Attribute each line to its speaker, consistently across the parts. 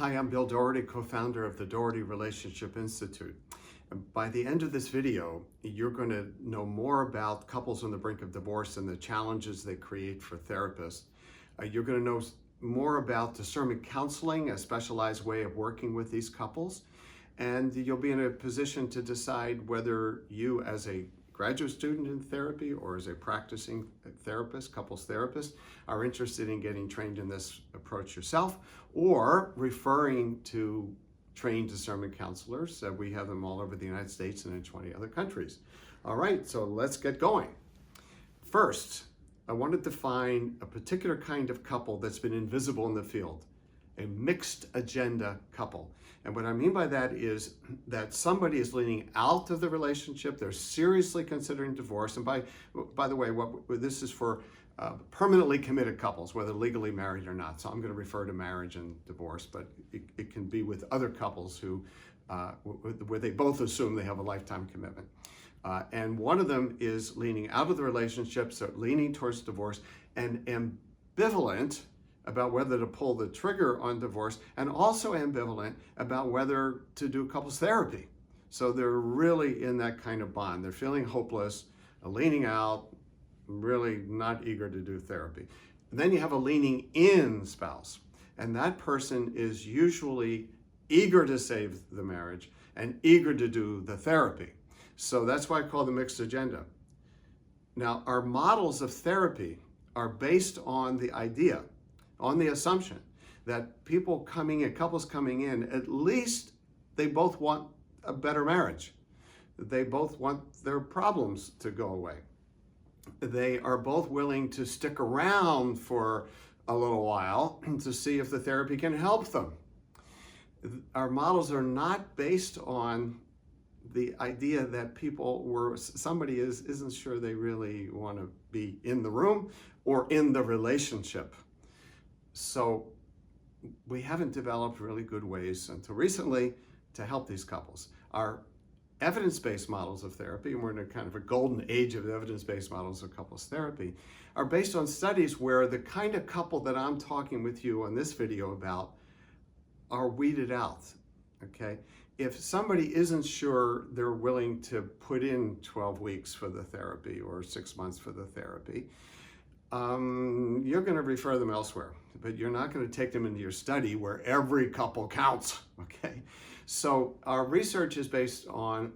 Speaker 1: Hi, I'm Bill Doherty, co-founder of the Doherty Relationship Institute. By the end of this video, you're going to know more about couples on the brink of divorce and the challenges they create for therapists. You're going to know more about discernment counseling, a specialized way of working with these couples. And you'll be in a position to decide whether you, as a graduate student in therapy or as a practicing therapist, couples therapist, are interested in getting trained in this approach yourself, or referring to trained discernment counselors. We have them all over the United States and in 20 other countries. All right, so let's get going. First, I want to define a particular kind of couple that's been invisible in the field, a mixed agenda couple. And what I mean by that is that somebody is leaning out of the relationship, they're seriously considering divorce. And by the way, this is for permanently committed couples, whether legally married or not. So I'm going to refer to marriage and divorce, but it can be with other couples who, where they both assume they have a lifetime commitment. And one of them is leaning out of the relationship, so leaning towards divorce, and ambivalent about whether to pull the trigger on divorce, and also ambivalent about whether to do couples therapy. So they're really in that kind of bond. They're feeling hopeless, leaning out, really not eager to do therapy. And then you have a leaning in spouse, and that person is usually eager to save the marriage and eager to do the therapy. So that's why I call the mixed agenda. Now, our models of therapy are based on the idea, on the assumption that people coming in, couples coming in, at least they both want a better marriage. They both want their problems to go away. They are both willing to stick around for a little while to see if the therapy can help them. Our models are not based on the idea that somebody isn't sure they really want to be in the room or in the relationship. So we haven't developed really good ways until recently to help these couples. Our evidence-based models of therapy, and we're in a kind of a golden age of evidence-based models of couples therapy, are based on studies where the kind of couple that I'm talking with you on this video about are weeded out, okay? If somebody isn't sure they're willing to put in 12 weeks for the therapy or 6 months for the therapy, you're going to refer them elsewhere, but you're not going to take them into your study where every couple counts, okay? So our research is based on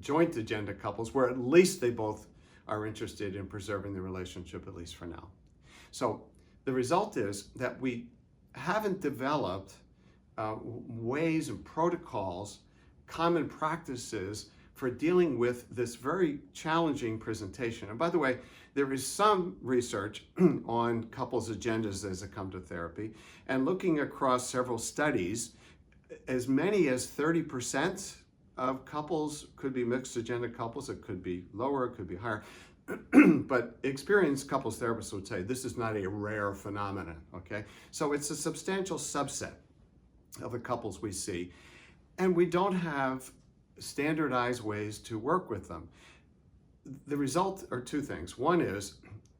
Speaker 1: joint agenda couples where at least they both are interested in preserving the relationship, at least for now. So the result is that we haven't developed ways and protocols, common practices for dealing with this very challenging presentation. And by the way, there is some research on couples' agendas as they come to therapy, and looking across several studies, as many as 30% of couples could be mixed agenda couples. It could be lower, it could be higher. But experienced couples therapists would say this is not a rare phenomenon, okay? So it's a substantial subset of the couples we see, and we don't have standardized ways to work with them. The result are two things. One is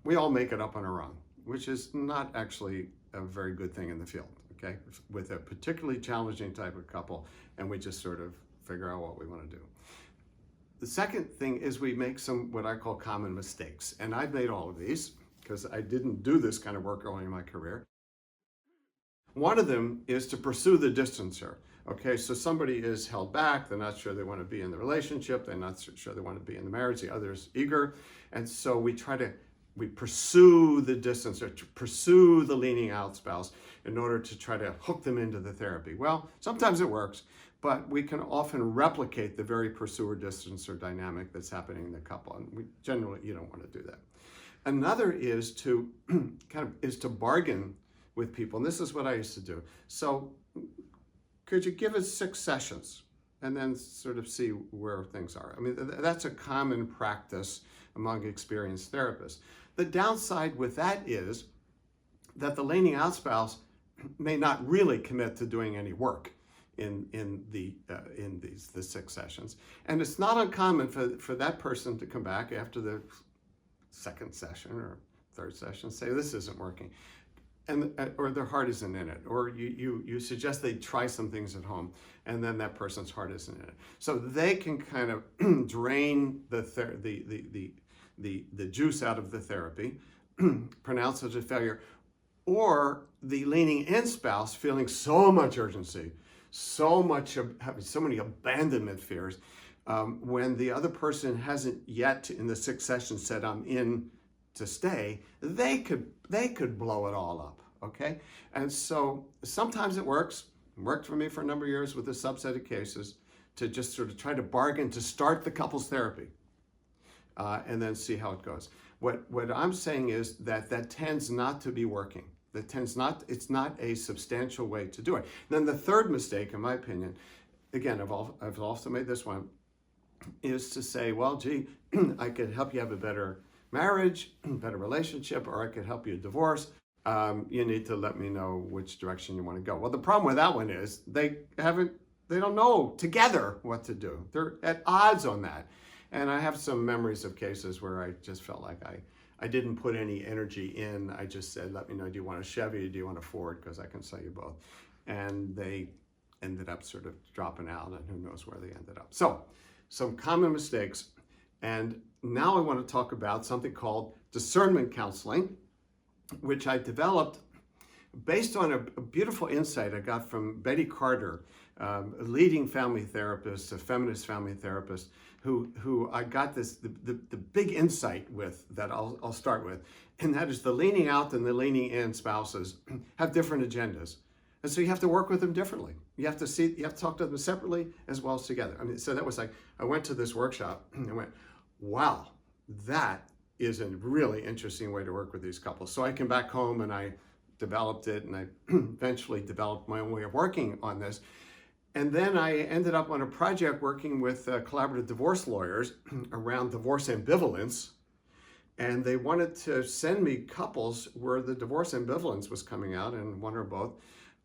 Speaker 1: we all make it up on our own, which is not actually a very good thing in the field, okay? With a particularly challenging type of couple, and we just sort of figure out what we want to do. The second thing is we make some what I call common mistakes, and I've made all of these because I didn't do this kind of work early in my career. One of them is to pursue the distancer. Okay, so somebody is held back, they're not sure they want to be in the relationship, they're not sure they want to be in the marriage, the other's eager, and so we pursue the distancer, to pursue the leaning out spouse in order to try to hook them into the therapy. Well, sometimes it works, but we can often replicate the very pursuer-distancer dynamic that's happening in the couple, and you don't want to do that. Another is to bargain with people, and this is what I used to do. So could you give us 6 sessions and then sort of see where things are? I mean, that's a common practice among experienced therapists. The downside with that is that the leaning out spouse may not really commit to doing any work in the 6 sessions. And it's not uncommon for that person to come back after the second session or third session and say, this isn't working. and or their heart isn't in it, or you suggest they try some things at home, and then that person's heart isn't in it. So they can kind of drain the juice out of the therapy, pronounce it a failure, or the leaning in spouse feeling so much urgency, having so many abandonment fears, when the other person hasn't yet in the 6 sessions said, I'm in to stay, they could blow it all up, okay? And so sometimes it works. It worked for me for a number of years with a subset of cases to just sort of try to bargain to start the couples therapy and then see how it goes. What I'm saying is that tends not to be working. It's not a substantial way to do it. Then the third mistake, in my opinion, again, I've also made this one, is to say, well, gee, I could help you have a better marriage, better relationship, or I could help you divorce. You need to let me know which direction you want to go. Well, the problem with that one is they don't know together what to do. They're at odds on that. And I have some memories of cases where I just felt like I didn't put any energy in. I just said, let me know, do you want a Chevy or do you want a Ford? Because I can sell you both. And they ended up sort of dropping out, and who knows where they ended up. So some common mistakes. And now I want to talk about something called Discernment Counseling, which I developed based on a beautiful insight I got from Betty Carter, a leading family therapist, a feminist family therapist, who I got the big insight with that I'll start with, and that is the leaning out and the leaning in spouses have different agendas. And so you have to work with them differently. You have to talk to them separately as well as together. I mean, so that was like, I went to this workshop and I went, wow, that is a really interesting way to work with these couples. So I came back home and I developed it, and I eventually developed my own way of working on this. And then I ended up on a project working with collaborative divorce lawyers around divorce ambivalence. And they wanted to send me couples where the divorce ambivalence was coming out, and one or both.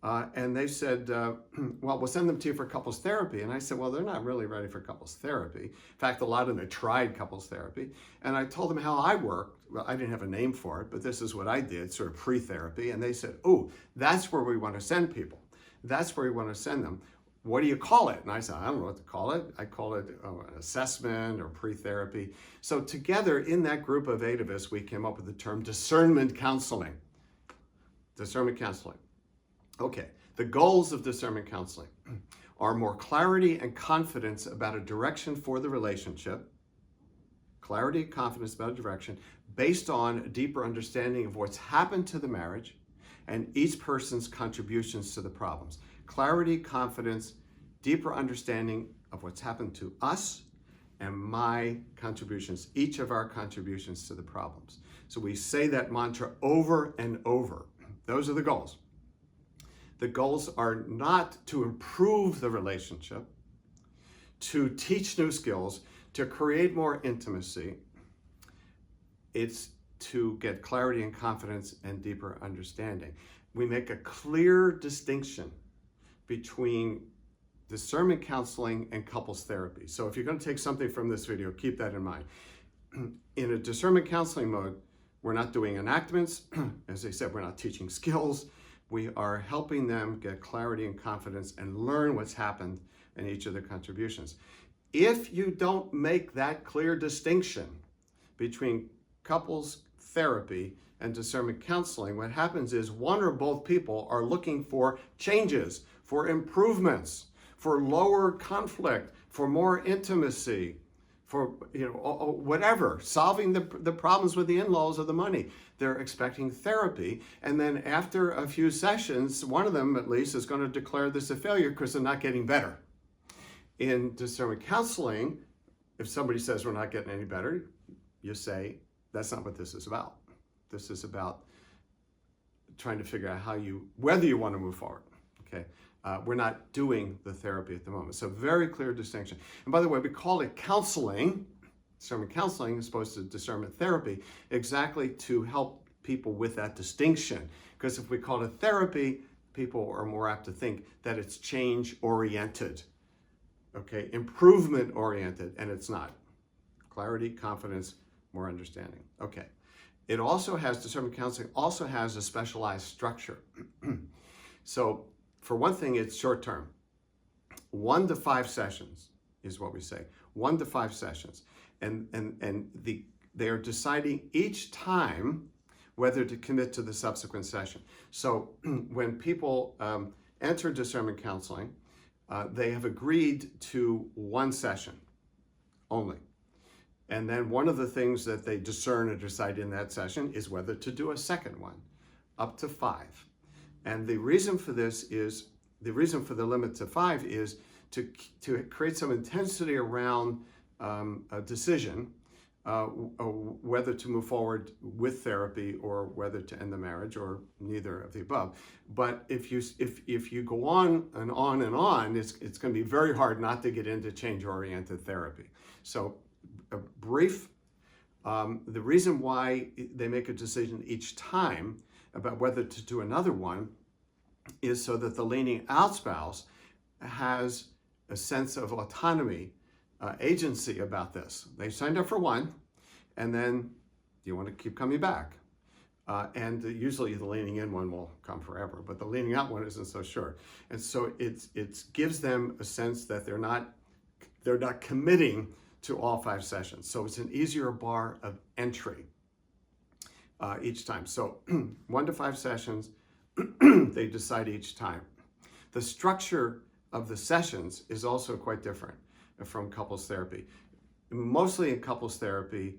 Speaker 1: And they said, well, we'll send them to you for couples therapy. And I said, well, they're not really ready for couples therapy. In fact, a lot of them tried couples therapy. And I told them how I worked. Well, I didn't have a name for it, but this is what I did, sort of pre-therapy. And they said, oh, that's where we want to send people. That's where we want to send them. What do you call it? And I said, I don't know what to call it. I call it an assessment or pre-therapy. So together in that group of 8 of us, we came up with the term discernment counseling. Discernment counseling. Okay, the goals of discernment counseling are more clarity and confidence about a direction for the relationship, clarity and confidence about a direction based on a deeper understanding of what's happened to the marriage and each person's contributions to the problems. Clarity, confidence, deeper understanding of what's happened to us and my contributions, each of our contributions to the problems. So we say that mantra over and over. Those are the goals. The goals are not to improve the relationship, to teach new skills, to create more intimacy. It's to get clarity and confidence and deeper understanding. We make a clear distinction between discernment counseling and couples therapy. So if you're going to take something from this video, keep that in mind. In a discernment counseling mode, we're not doing enactments. As I said, we're not teaching skills. We are helping them get clarity and confidence and learn what's happened in each of their contributions. If you don't make that clear distinction between couples therapy and discernment counseling, what happens is one or both people are looking for changes, for improvements, for lower conflict, for more intimacy, for whatever, solving the problems with the in-laws or the money. They're expecting therapy, and then after a few sessions, one of them at least is going to declare this a failure because they're not getting better. In discernment counseling, if somebody says we're not getting any better, you say, that's not what this is about. This is about trying to figure out whether you want to move forward, okay? We're not doing the therapy at the moment. So very clear distinction. And by the way, we call it counseling. Discernment counseling as opposed to discernment therapy, exactly to help people with that distinction. Because if we call it therapy, people are more apt to think that it's change-oriented, okay, improvement-oriented, and it's not. Clarity, confidence, more understanding. Okay. It also has, discernment counseling also has a specialized structure. So for one thing, it's short term. 1 to 5 sessions is what we say. 1 to 5 sessions. And they are deciding each time whether to commit to the subsequent session. So when people enter discernment counseling, they have agreed to 1 session only. And then one of the things that they discern or decide in that session is whether to do a second one, up to 5. And the reason for this is, the reason for the limit to 5 is to create some intensity around a decision, whether to move forward with therapy or whether to end the marriage, or neither of the above. But if you go on and on and on, it's going to be very hard not to get into change-oriented therapy. So a brief, the reason why they make a decision each time about whether to do another one is so that the leaning out spouse has a sense of autonomy, agency about this. They signed up for one, and then do you want to keep coming back? And usually the leaning in one will come forever, but the leaning out one isn't so sure. And so it gives them a sense that they're not committing to all 5 sessions. So it's an easier bar of entry each time. So 1 to 5 sessions, they decide each time. The structure of the sessions is also quite different from couples therapy. Mostly in couples therapy,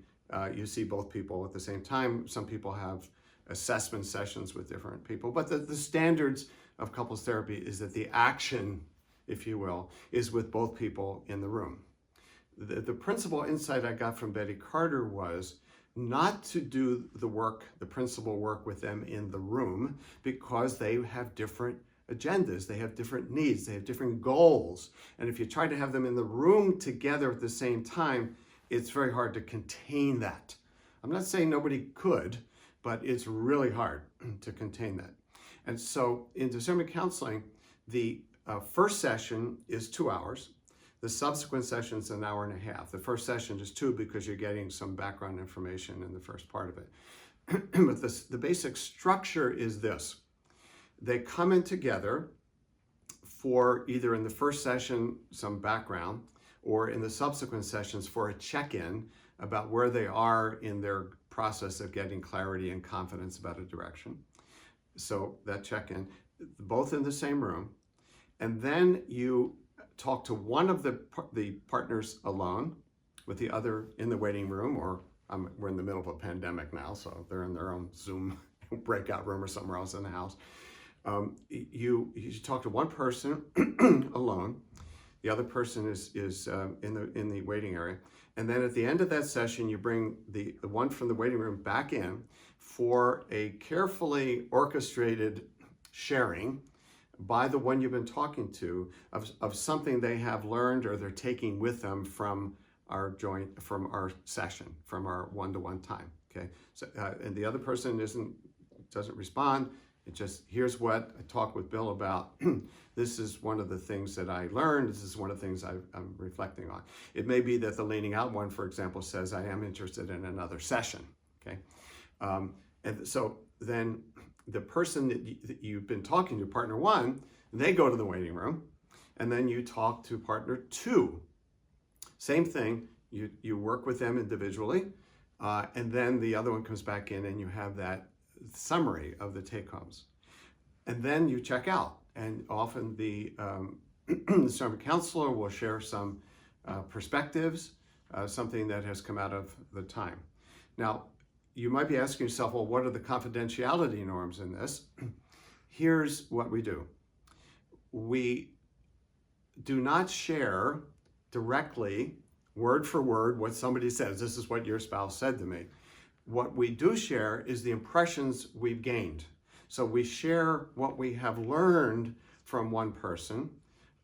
Speaker 1: you see both people at the same time. Some people have assessment sessions with different people, but the standards of couples therapy is that the action, if you will, is with both people in the room. The principal insight I got from Betty Carter was not to do the work, the principal work with them in the room, because they have different agendas, they have different needs, they have different goals. And if you try to have them in the room together at the same time, it's very hard to contain that. I'm not saying nobody could, but it's really hard to contain that. And so in discernment counseling, the first session is 2 hours. The subsequent session is 1.5 hours. The first session is 2 because you're getting some background information in the first part of it. But the basic structure is this. They come in together for either in the first session some background, or in the subsequent sessions for a check-in about where they are in their process of getting clarity and confidence about a direction. So that check-in, both in the same room. And then you talk to one of the partners alone, with the other in the waiting room, or we're in the middle of a pandemic now, so they're in their own Zoom breakout room or somewhere else in the house. You talk to one person alone. The other person is in the waiting area. And then at the end of that session, you bring the one from the waiting room back in for a carefully orchestrated sharing by the one you've been talking to of something they have learned or they're taking with them from our session, from our one-to-one time. Okay, so and the other person doesn't respond. It just, here's what I talked with Bill about. This is one of the things that I learned. This is one of the things I'm reflecting on. It may be that the leaning out one, for example, says, I am interested in another session, okay? And so then the person that you've been talking to, partner 1, they go to the waiting room, and then you talk to partner 2. Same thing, you work with them individually, and then the other one comes back in and you have that summary of the take-homes. And then you check out, and often the discernment counselor will share some perspectives, something that has come out of the time. Now, you might be asking yourself, well, what are the confidentiality norms in this? Here's what we do. We do not share directly, word for word, what somebody says. This is what your spouse said to me. What we do share is the impressions we've gained. So we share what we have learned from one person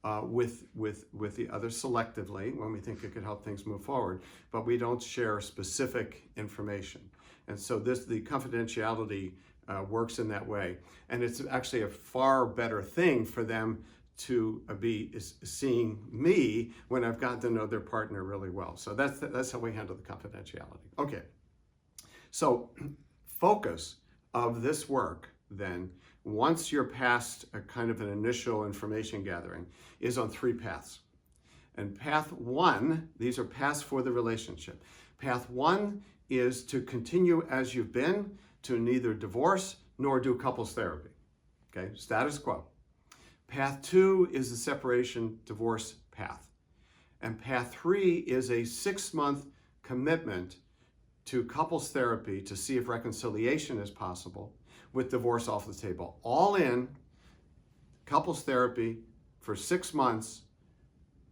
Speaker 1: with the other selectively when we think it could help things move forward, but we don't share specific information. And so the confidentiality works in that way. And it's actually a far better thing for them to be seeing me when I've gotten to know their partner really well. So that's how we handle the confidentiality. Okay. So focus of this work then, once you're past a kind of an initial information gathering, is on 3 paths. And path 1, these are paths for the relationship. Path 1 is to continue as you've been, to neither divorce nor do couples therapy. Okay, status quo. Path 2 is the separation divorce path. And path 3 is a 6-month commitment to couples therapy to see if reconciliation is possible with divorce off the table. All in, couples therapy for 6 months,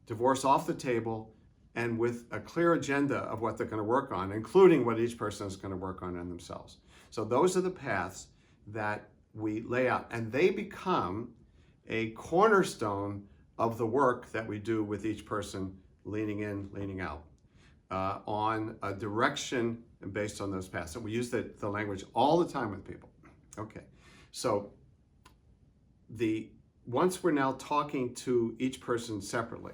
Speaker 1: divorce off the table, and with a clear agenda of what they're going to work on, including what each person is going to work on in themselves. So those are the paths that we lay out, and they become a cornerstone of the work that we do with each person, leaning in, leaning out, on a direction based on those paths. So we use the language all the time with people. Okay, so once we're now talking to each person separately,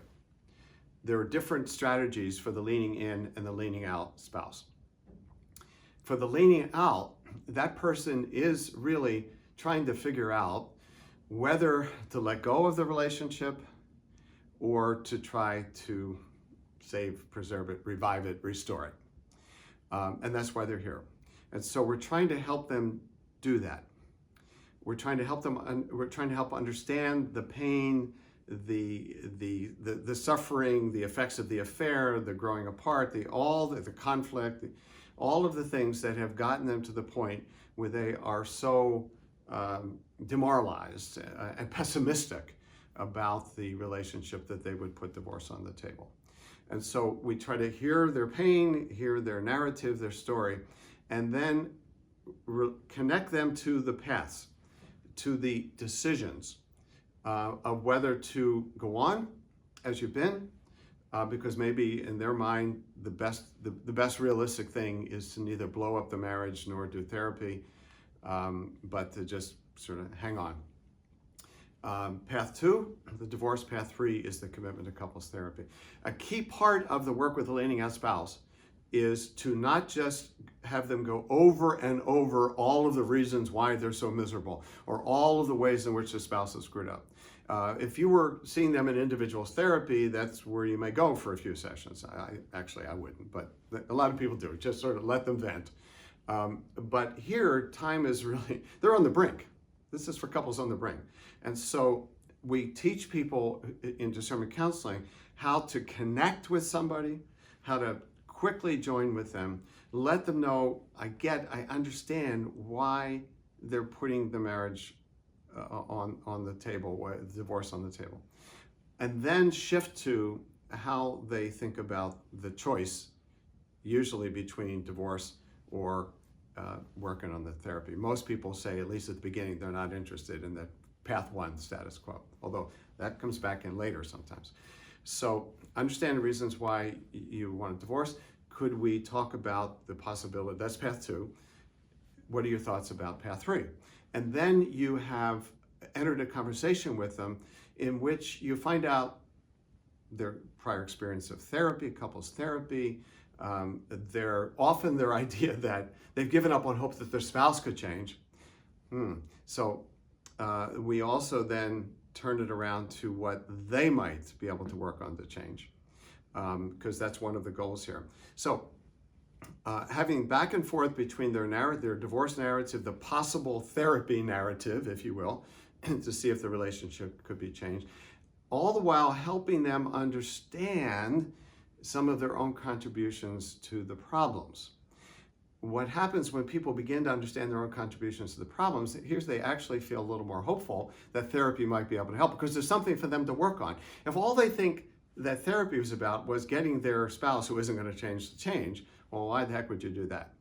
Speaker 1: there are different strategies for the leaning in and the leaning out spouse. For the leaning out, that person is really trying to figure out whether to let go of the relationship or to try to save, preserve it, revive it, restore it. And that's why they're here. And so we're trying to help them do that. We're trying to help them. We're trying to help understand the pain, the suffering, the effects of the affair, the growing apart, the conflict, all of the things that have gotten them to the point where they are so demoralized and pessimistic about the relationship that they would put divorce on the table. And so we try to hear their pain, hear their narrative, their story, and then connect them to the paths, to the decisions of whether to go on as you've been, because maybe in their mind the best realistic thing is to neither blow up the marriage nor do therapy, but to just sort of hang on. Path 2, the divorce. Path 3 is the commitment to couples therapy. A key part of the work with the leaning out spouse is to not just have them go over and over all of the reasons why they're so miserable or all of the ways in which the spouse is screwed up. If you were seeing them in individuals therapy, that's where you may go for a few sessions. I wouldn't, but a lot of people do. Just sort of let them vent. But here, time is really, they're on the brink. This is for couples on the brink. And so we teach people in discernment counseling how to connect with somebody, how to quickly join with them, let them know, I understand why they're putting the marriage on the table, divorce on the table. And then shift to how they think about the choice, usually between divorce or working on the therapy. Most people say, at least at the beginning, they're not interested in the path 1 status quo, although that comes back in later sometimes. So understand the reasons why you want a divorce. Could we talk about the possibility, that's path 2. What are your thoughts about path 3? And then you have entered a conversation with them in which you find out their prior experience of therapy, couples therapy, their idea that they've given up on hope that their spouse could change. So we also then turn it around to what they might be able to work on to change, because that's one of the goals here. So having back and forth between their divorce narrative, the possible therapy narrative, if you will, to see if the relationship could be changed, all the while helping them understand some of their own contributions to the problems. What happens when people begin to understand their own contributions to the problems, here's they actually feel a little more hopeful that therapy might be able to help, because there's something for them to work on. If all they think that therapy was about was getting their spouse who isn't going to change, well, why the heck would you do that?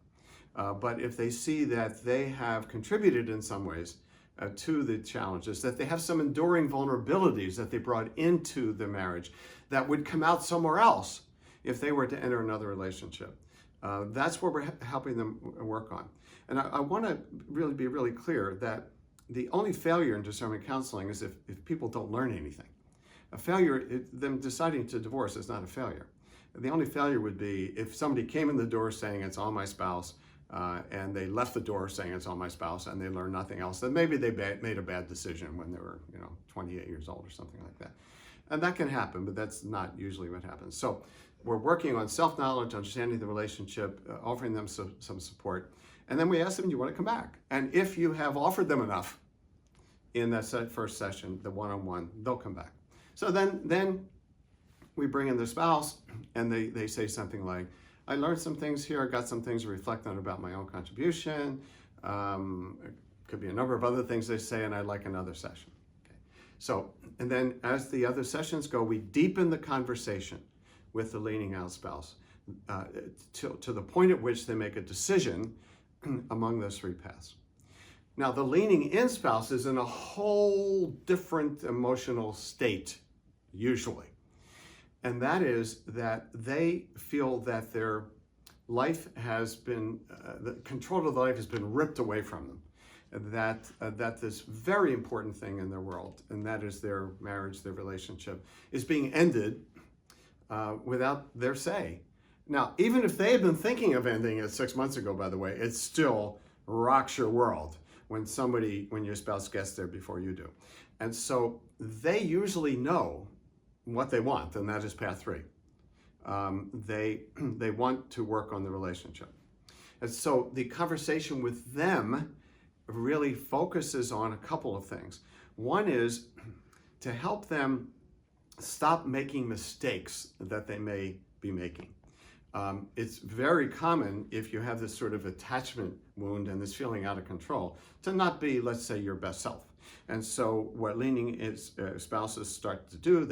Speaker 1: But if they see that they have contributed in some ways to the challenges, that they have some enduring vulnerabilities that they brought into the marriage that would come out somewhere else if they were to enter another relationship. That's what we're helping them work on. And I want to really be really clear that the only failure in discernment counseling is if people don't learn anything. A failure, them deciding to divorce is not a failure. The only failure would be if somebody came in the door saying it's on my spouse, and they left the door saying it's on my spouse, and they learned nothing else. Then maybe they made a bad decision when they were 28 years old or something like that. And that can happen, but that's not usually what happens. So we're working on self-knowledge, understanding the relationship, offering them some support. And then we ask them, do you want to come back? And if you have offered them enough in that first session, the one-on-one, they'll come back. So then we bring in the spouse, and they say something like, I learned some things here, I got some things to reflect on about my own contribution. It could be a number of other things they say, and I'd like another session. Okay. So, and then as the other sessions go, we deepen the conversation with the leaning out spouse to the point at which they make a decision among those three paths. Now, the leaning in spouse is in a whole different emotional state, usually. And that is that they feel that their life has been, the control of the life has been ripped away from them. That this very important thing in their world, and that is their marriage, their relationship, is being ended without their say. Now, even if they had been thinking of ending it 6 months ago, by the way, it still rocks your world when your spouse gets there before you do. And so they usually know what they want, and that is path 3. They want to work on the relationship. And so the conversation with them really focuses on a couple of things. One is to help them stop making mistakes that they may be making. It's very common, if you have this sort of attachment wound and this feeling out of control, to not be, let's say, your best self. And so what leaning spouses start to do,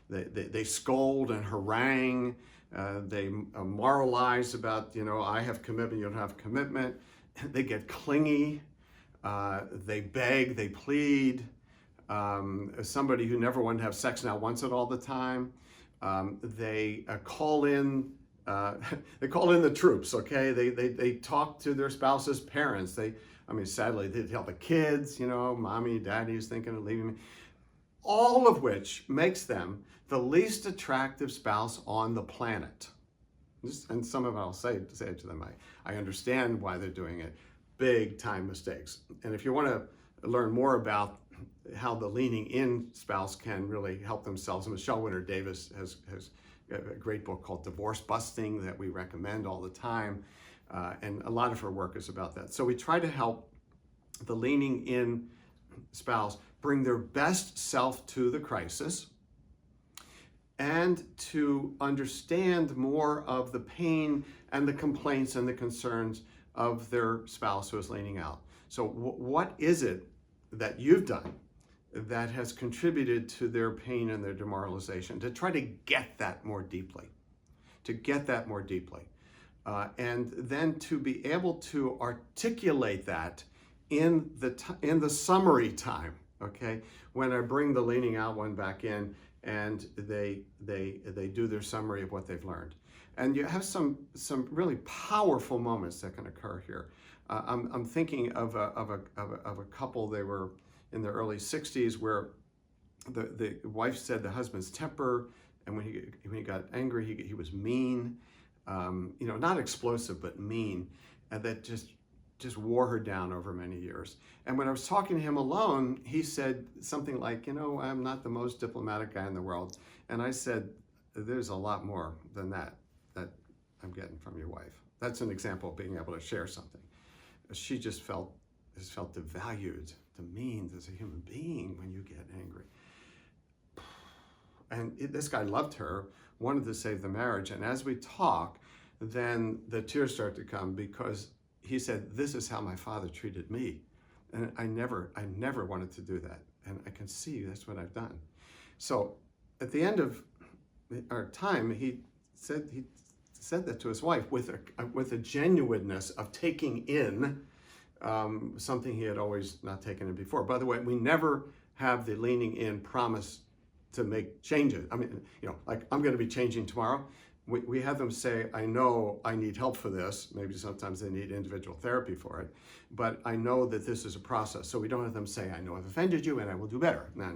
Speaker 1: they scold and harangue, they moralize about, I have commitment, you don't have commitment. They get clingy, they beg, they plead. Somebody who never wanted to have sex now wants it all the time. They call in the troops, okay? They talk to their spouse's parents. Sadly, they tell the kids, mommy, daddy's thinking of leaving me. All of which makes them the least attractive spouse on the planet. And some of it I'll say it to them. I understand why they're doing it. Big time mistakes. And if you want to learn more about how the leaning in spouse can really help themselves, Michelle Winter Davis has a great book called Divorce Busting that we recommend all the time. And a lot of her work is about that. So we try to help the leaning in spouse bring their best self to the crisis and to understand more of the pain and the complaints and the concerns of their spouse who is leaning out. So what is it that you've done that has contributed to their pain and their demoralization, to try to get that more deeply, and then to be able to articulate that in the summary time, okay? When I bring the leaning out one back in and they do their summary of what they've learned. And you have some really powerful moments that can occur here. I'm thinking of a couple. They were in their early 60s, where the wife said the husband's temper, and when he got angry, he was mean, not explosive but mean, and that just wore her down over many years. And when I was talking to him alone, he said something like, I'm not the most diplomatic guy in the world. And I said, there's a lot more than that I'm getting from your wife. That's an example of being able to share something. She just felt devalued, demeaned as a human being when you get angry. And this guy loved her, wanted to save the marriage. And as we talk, then the tears start to come, because he said, this is how my father treated me. And I never wanted to do that. And I can see that's what I've done. So at the end of our time, he said that to his wife with a genuineness of taking in something he had always not taken in before. By the way, we never have the leaning in promise to make changes. Like, I'm going to be changing tomorrow. We have them say, I know I need help for this. Maybe sometimes they need individual therapy for it, but I know that this is a process. So we don't have them say, I know I've offended you and I will do better. No.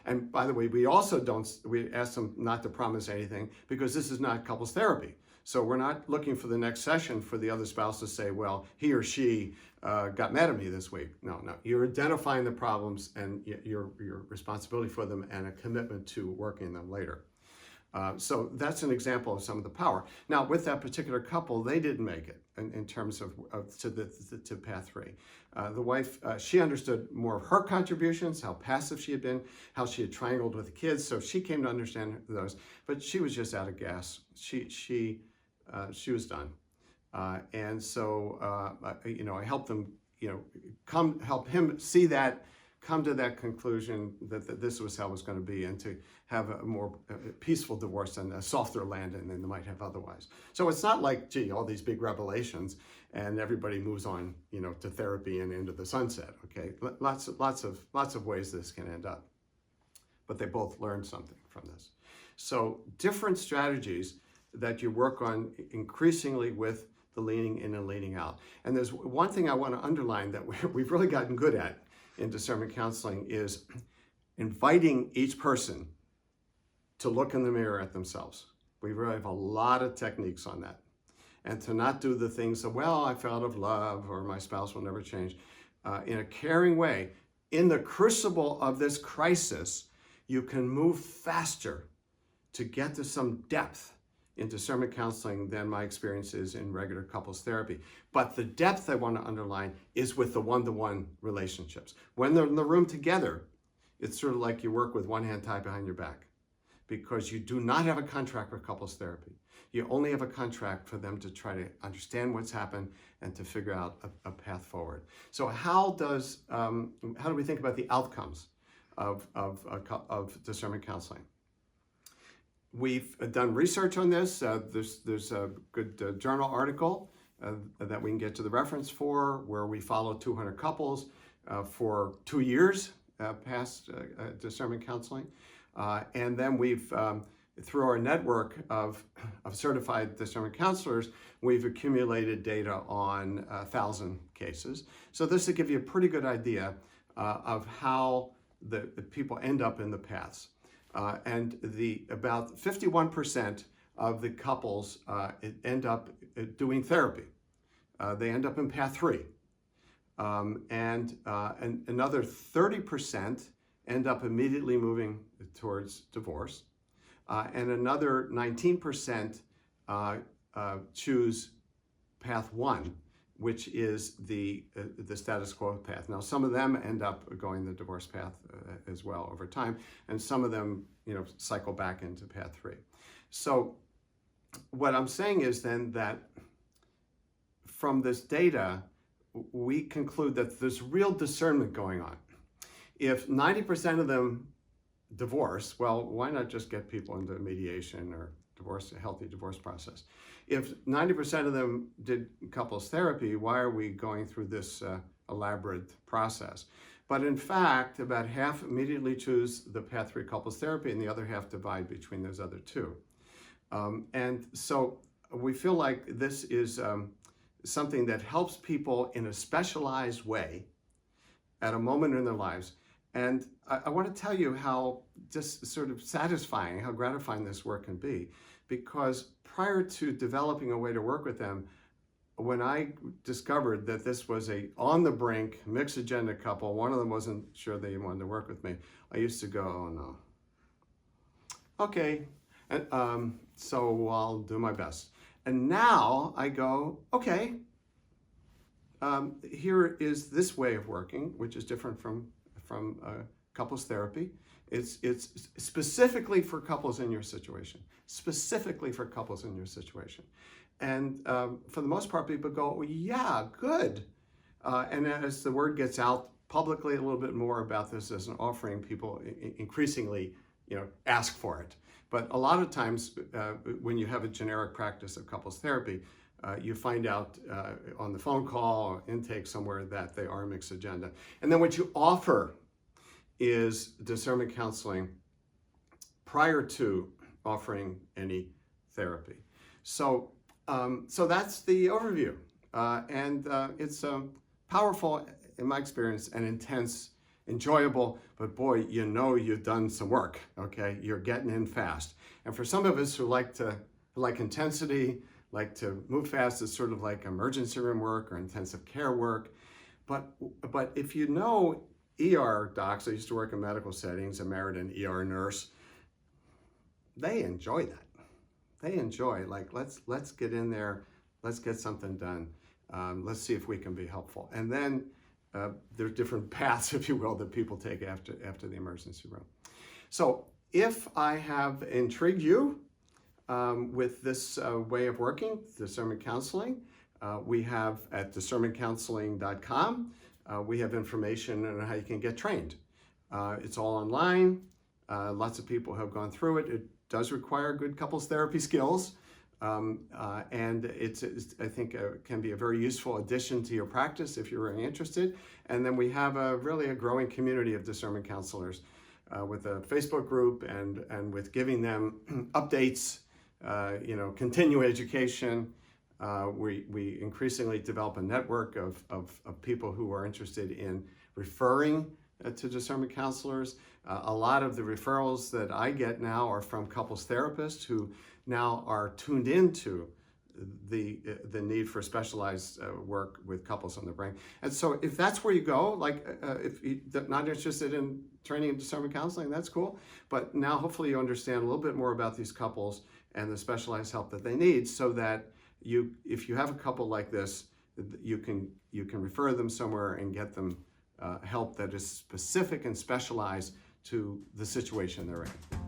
Speaker 1: And by the way, we ask them not to promise anything, because this is not couples therapy. So we're not looking for the next session for the other spouse to say, well, he or she got mad at me this week. No. You're identifying the problems and your responsibility for them and a commitment to working them later. So that's an example of some of the power. Now, with that particular couple, they didn't make it in terms of to path 3. The wife, she understood more of her contributions, how passive she had been, how she had triangled with the kids. So she came to understand those, but she was just out of gas. She was done. And so, I helped them, help him see that, come to that conclusion that this was how it was going to be, and to have a more peaceful divorce and a softer landing than they might have otherwise. So it's not like, gee, all these big revelations and everybody moves on, to therapy and into the sunset. Okay, lots of ways this can end up, but they both learned something from this. So different strategies that you work on increasingly with the leaning in and leaning out. And there's one thing I want to underline that we've really gotten good at in discernment counseling is inviting each person to look in the mirror at themselves. We really have a lot of techniques on that. And to not do the things that, well, I fell out of love or my spouse will never change. In a caring way, in the crucible of this crisis, you can move faster to get to some depth in discernment counseling than my experience is in regular couples therapy. But the depth I want to underline is with the one-to-one relationships. When they're in the room together, it's sort of like you work with one hand tied behind your back, because you do not have a contract with couples therapy. You only have a contract for them to try to understand what's happened and to figure out a path forward. So how do we think about the outcomes of discernment counseling? We've done research on this. There's a good journal article that we can get to the reference for, where we follow 200 couples for 2 years past discernment counseling. And then we've, through our network of certified discernment counselors, we've accumulated data on 1,000 cases. So this will give you a pretty good idea of how the people end up in the paths. And about 51% of the couples end up doing therapy. They end up in path 3. And another 30% end up immediately moving towards divorce. And another 19% choose path 1, which is the status quo path. Now, some of them end up going the divorce path as well over time, and some of them, cycle back into path 3. So what I'm saying is then that from this data, we conclude that there's real discernment going on. If 90% of them divorce, well, why not just get people into mediation or a healthy divorce process? If 90% of them did couples therapy, why are we going through this elaborate process? But in fact, about half immediately choose the path 3 couples therapy, and the other half divide between those other two. And so we feel like this is something that helps people in a specialized way at a moment in their lives. And I want to tell you how just sort of satisfying, how gratifying this work can be, because prior to developing a way to work with them, when I discovered that this was a on the brink, mixed agenda couple, one of them wasn't sure they wanted to work with me, I used to go, oh no. Okay, and, so I'll do my best. And now I go, okay, here is this way of working, which is different from couples therapy. It's specifically for couples in your situation, And for the most part, people go, well, yeah, good. And as the word gets out publicly a little bit more about this as an offering, people increasingly, ask for it. But a lot of times when you have a generic practice of couples therapy, you find out on the phone call or intake somewhere that they are mixed agenda. And then what you offer is discernment counseling prior to offering any therapy. So that's the overview. And it's powerful, in my experience, and intense, enjoyable, but boy, you've done some work, okay? You're getting in fast. And for some of us who like intensity, like to move fast is sort of like emergency room work or intensive care work. But if you know ER docs, I used to work in medical settings, I married an ER nurse, they enjoy that. They enjoy, like, let's get in there, let's get something done. Let's see if we can be helpful. And then there are different paths, if you will, that people take after the emergency room. So if I have intrigued you with this way of working, discernment counseling, we have at discernmentcounseling.com, we have information on how you can get trained. It's all online. Lots of people have gone through it. It does require good couples therapy skills. And it's I think can be a very useful addition to your practice if you're really interested. And then we have really a growing community of discernment counselors with a Facebook group and with giving them updates, continuing education. We increasingly develop a network of people who are interested in referring to discernment counselors. A lot of the referrals that I get now are from couples therapists who now are tuned into the need for specialized work with couples on the brink. And so if that's where you go, like if you're not interested in training in discernment counseling, that's cool. But now hopefully you understand a little bit more about these couples and the specialized help that they need, so that if you have a couple like this, you can refer them somewhere and get them help that is specific and specialized to the situation they're in.